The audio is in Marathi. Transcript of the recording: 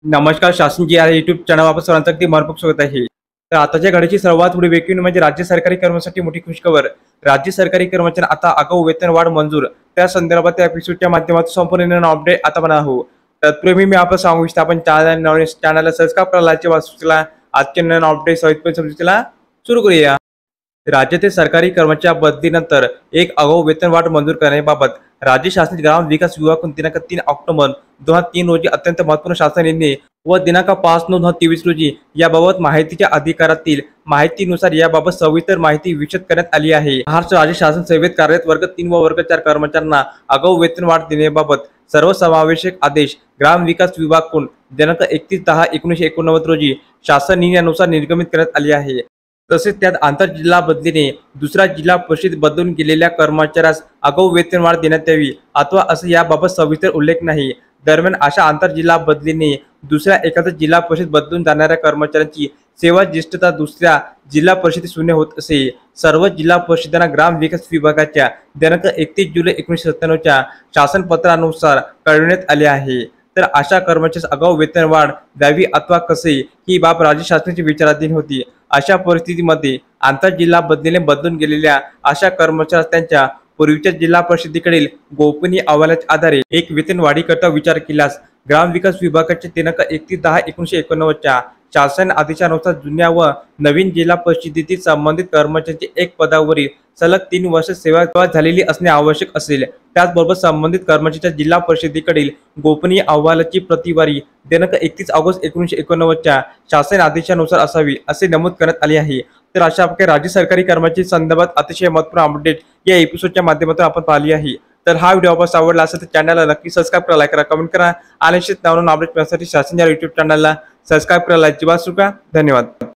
नमस्कार. शासन जी आहे यूट्यूब चॅनल वापस सर्वांचं अगदी मनपूर्वक स्वागत आहे. तर आताच्या घडीची सर्वात मोठी वेगळी म्हणजे राज्य सरकारी कर्मचाऱ्यांसाठी मोठी खुशखबर. राज्य सरकारी कर्मचाऱ्यांना आता आगाऊ वेतन वाढ मंजूर. त्या संदर्भात त्या एपिसोडच्या माध्यमातून संपूर्ण अपडेट आता बना हो. तत्पूर्वी मी आपण सांगू इच्छितो आपण चॅनलला सबस्क्राईब करायला वाचूला आजचे नवीन अपडेट सहित समजूला सुरू करूया. राज्यातील सरकारी कर्मचाऱ्या बदलीनंतर एक आगाऊ वेतन वाढ मंजूर करण्याबाबत राज्य शासनाचे ग्राम विकास विभाग दिनांक 3 ऑक्टोबर 2003 रोजी अत्यंत महत्वपूर्ण शासन निर्णय व दिनांक 5/9/2023 रोजी याबाबत माहितीच्या अधिकारातील माहितीनुसार याबाबत सविस्तर माहिती विशद करण्यात आली आहे. महाराष्ट्र राज्य शासन सेवेत कार्यरत वर्ग 3 व वर्ग 4 कर्मचाऱ्यांना आगाऊ वेतन वाढ देण्याबाबत सर्वसमावेशक आदेश ग्राम विकास विभागाकडून दिनांक 31/10/1989 रोजी शासन निर्णयानुसार निर्गमित करण्यात आले आहे. तसेच त्यात आंतरजिल्हा बदलीने दुसरा जिल्हा परिषद बदलून गेलेल्या कर्मचाऱ्यास आगाऊ वेतन वाढ देण्यात यावी अथवा असे याबाबत सविस्तर उल्लेख नाही. दरम्यान अशा आंतरजिल्हा बदलीने दुसऱ्या एखाद्या जिल्हा परिषद बदलून जाणाऱ्या कर्मचाऱ्यांची सेवा ज्येष्ठता दुसऱ्या जिल्हा परिषदेत शून्य होत असे. सर्व जिल्हा परिषदांना ग्राम विकास विभागाच्या दिनांक 31 जुलै 1997च्या शासनपत्रानुसार कळविण्यात आले आहे. तर अशा कर्मचाऱ्यास आगाऊ वेतन वाढ द्यावी अथवा कसे ही बाब राज्य शासनाच्या विचाराधीन होती. अशा परिस्थितीमध्ये आंतरजिल्हा बदलीने बदलून गेलेल्या अशा कर्मचाऱ्यास त्यांच्या पूर्वीच्या जिल्हा परिषदेकडील गोपनीय अहवालाच्या आधारे एक वेतन वाढीकरता विचार केल्यास ग्रामविकास विभागाच्या दिनांक 31/10/1989च्या शासन आदेशानुसार जुन्या व नवीन जिल्हा परिषदेतील संबंधित कर्मचाऱ्यांची एक पदावरील सलग 3 वर्ष सेवा झालेली असणे आवश्यक असेल. त्याचबरोबर संबंधित कर्मचाऱ्याच्या जिल्हा परिषदेकडील गोपनीय अहवालाची प्रतिवारी दिनांक 31 ऑगस्ट 1989च्या शासन आदेशानुसार असावी असे नमूद करण्यात आले आहे. तर अशा प्रकारे राज्य सरकारी कर्मचारी संदर्भात अतिशय महत्त्वपूर्ण अपडेट या एपिसोडच्या माध्यमातून आपण पाहिली आहे. तर हा व्हिडिओ आपल्याला आवडला असेल तर चॅनलला नक्की सबस्क्राईब करा, लाईक करा, कमेंट करा आणि निश्चित नवीन अपडेट मिळण्यासाठी शासन या यूट्यूब चॅनलला सबस्क्राईब करायला अजिबात विसरू नका. धन्यवाद.